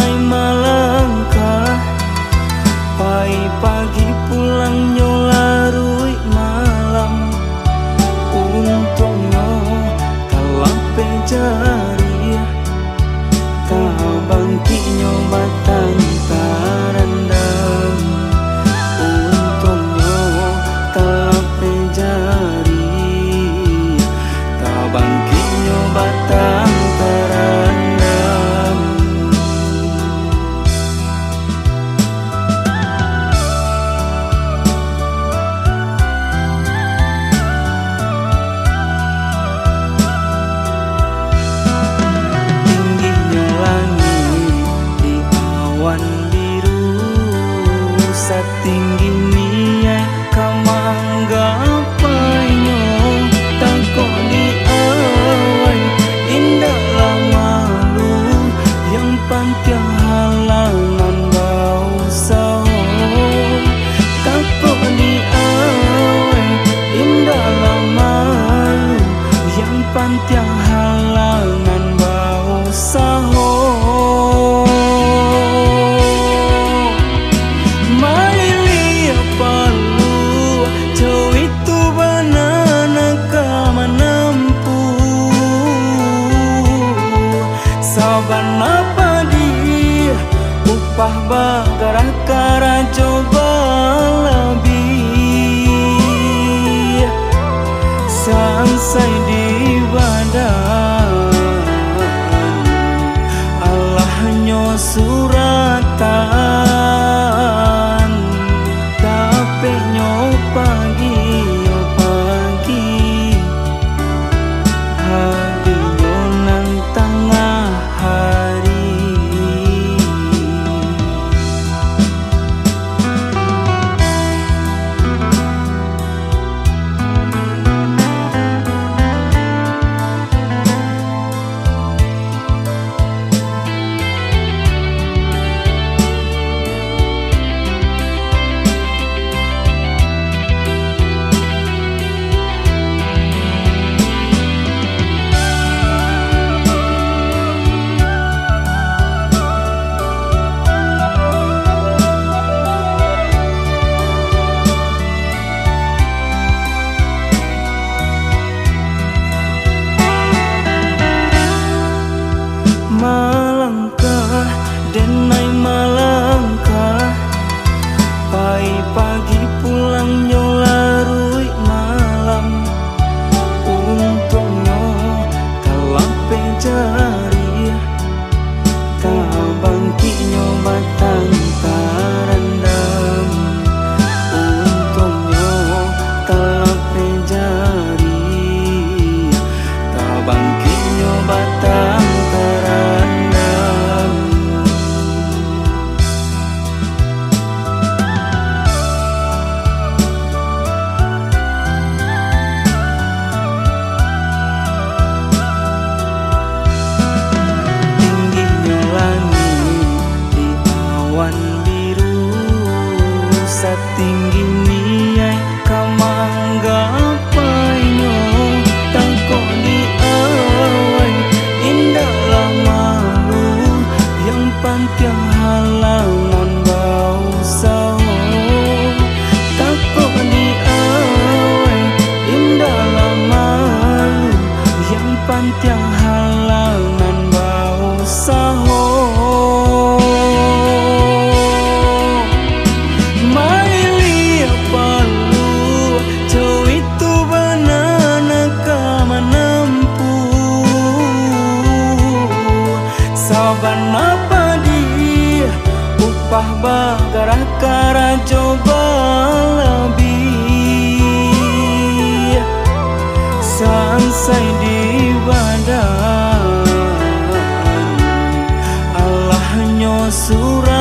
denai malangkah pai pagi pulang nyolarui malam untungnya kalape jari tabangki batang tarandam untungnya kalape jari tabangki batang tarandam. Tingginya langit di awan biru setinggi niai kamanggapainya tangkok di awan indahlah malu yang pantiang halangan bau sawo tangkok di awan indahlah malu yang pantiang halangan bau sawo. Maili palu jauh itu banana kamanampu saban apa dia upah bagara kara coba lebih sangsai di badan Allahnya suratan tapi nyo pagi hatinya nang tengah hari. Malangkah denai malangkah pai pagi pulang nyolarui malam untungnya kalape jari tabangki batang tarandam untungnya kalape jari tabangki batang tarandam. Tingginya langit di awan biru setinggi niai kamanggapainya tangkok di awan indahlah malu yang pantiang halangan bau sawo tangkok di awan indahlah malu yang pantiang halangan bau sawo. Maili palu jauh itu banana kamanampu saban apa dia upah bagara kara coba lebih sangsai di badan Allahnya suratan